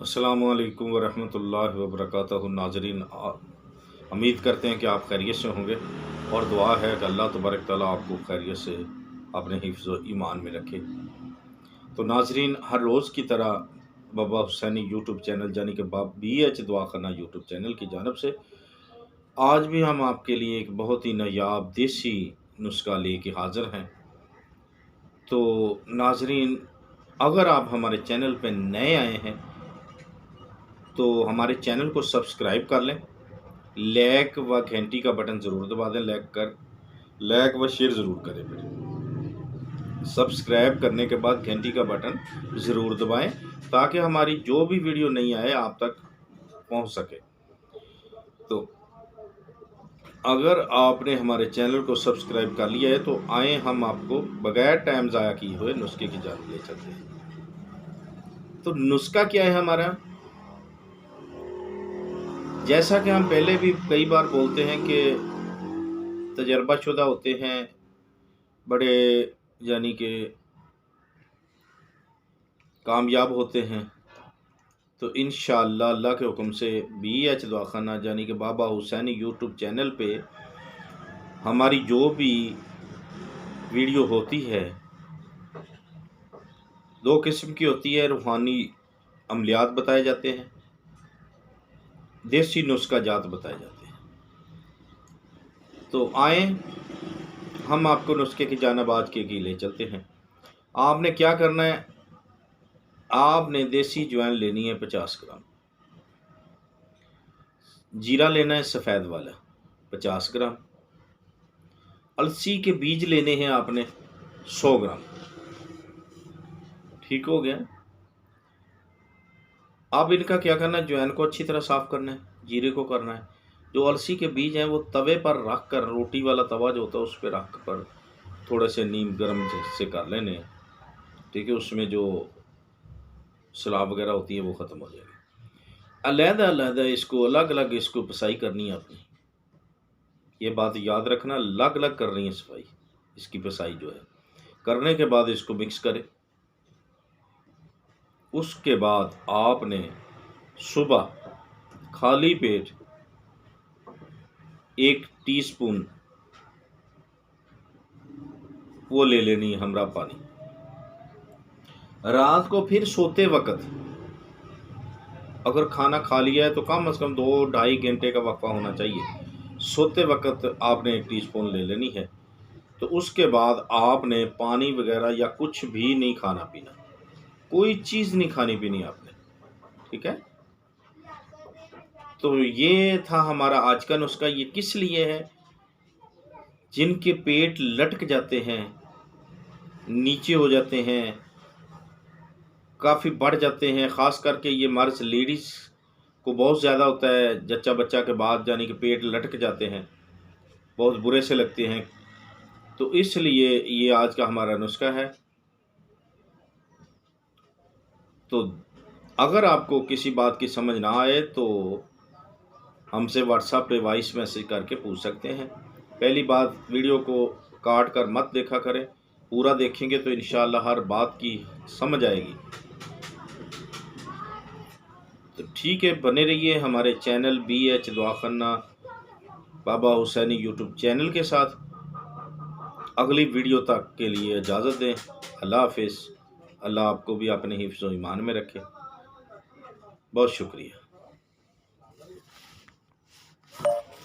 अस्सलामुअलैकुम वरहमतुल्लाहि वबरकातुहू। नाज़रीन, उम्मीद करते हैं कि आप खैरियत से होंगे और दुआ है कि अल्लाह तबारक तआला आपको खैरियत से अपने हिफ्ज़ व ईमान में रखे। तो नाज़रीन, हर रोज़ की तरह बाबा हुसैनी यूट्यूब चैनल यानी कि BH दवाखाना यूट्यूब चैनल की जानिब से आज भी हम आपके लिए एक बहुत ही नायाब देसी नुस्खा लेके हाज़िर हैं। तो नाज़रीन, अगर आप हमारे चैनल पे नए आए हैं तो हमारे चैनल को सब्सक्राइब कर लें, लाइक व घंटी का बटन ज़रूर दबा दें। लाइक व शेयर ज़रूर करें। फिर सब्सक्राइब करने के बाद घंटी का बटन ज़रूर दबाएं ताकि हमारी जो भी वीडियो नहीं आए आप तक पहुंच सके। तो अगर आपने हमारे चैनल को सब्सक्राइब कर लिया है तो आए हम आपको बगैर टाइम ज़ाया किए हुए नुस्खे की जानिब ले चलते हैं। तो नुस्खा क्या है हमारा? जैसा कि हम पहले भी कई बार बोलते हैं कि तजर्बाशुदा होते हैं, बड़े यानी कि कामयाब होते हैं। तो इंशाअल्लाह अल्लाह के हुक्म से BH दवाखाना यानी कि बाबा हुसैनी यूट्यूब चैनल पे हमारी जो भी वीडियो होती है दो किस्म की होती है। रूहानी अमलियात बताए जाते हैं, देसी नुस्खा जात बताए जाते हैं। तो आए हम आपको नुस्खे की जानिब आज के ले चलते हैं। आपने क्या करना है, आपने देसी ज्वाइन लेनी है 50 ग्राम, जीरा लेना है सफ़ेद वाला 50 ग्राम, अलसी के बीज लेने हैं आपने 100 ग्राम। ठीक हो गया। अब इनका क्या करना है, ज्वाइन को अच्छी तरह साफ़ करना है, जीरे को करना है। जो अलसी के बीज हैं वो तवे पर रख कर, रोटी वाला तवा जो होता है उस पर रख कर थोड़े से नीम गर्म से कर लेने हैं। ठीक है, उसमें जो सलाब वगैरह होती है वो ख़त्म हो जाएगी। अलग-अलग इसको अलग अलग इसको पिसाई करनी है अपनी। ये बात याद रखना, अलग अलग कर रही है सफाई, इसकी पिसाई जो है। करने के बाद इसको मिक्स करें। उसके बाद आपने सुबह खाली पेट 1 टीस्पून वो ले लेनी है हमरा पानी। रात को फिर सोते वक्त अगर खाना खा लिया है तो कम से कम 2-2.5 घंटे का वक्फा होना चाहिए। सोते वक्त आपने 1 टीस्पून ले लेनी है। तो उसके बाद आपने पानी वगैरह या कुछ भी नहीं खाना पीना, कोई चीज़ नहीं खानी पीनी आपने। ठीक है। तो ये था हमारा आज का नुस्खा। ये किस लिए है? जिनके पेट लटक जाते हैं, नीचे हो जाते हैं, काफ़ी बढ़ जाते हैं, ख़ास करके ये मर्ज़ लेडीज़ को बहुत ज़्यादा होता है जच्चा बच्चा के बाद, यानी कि पेट लटक जाते हैं, बहुत बुरे से लगते हैं। तो इसलिए ये आज का हमारा नुस्खा है। तो अगर आपको किसी बात की समझ ना आए तो हमसे व्हाट्सएप पे वॉइस मैसेज करके पूछ सकते हैं। पहली बात, वीडियो को काट कर मत देखा करें, पूरा देखेंगे तो इंशाअल्लाह हर बात की समझ आएगी। तो ठीक है, बने रहिए हमारे चैनल BH दवाखाना बाबा हुसैनी यूट्यूब चैनल के साथ। अगली वीडियो तक के लिए इजाज़त दें। अल्लाह हाफिज़। अल्लाह आपको भी अपने हिफ्ज़ व ईमान में रखे। बहुत शुक्रिया।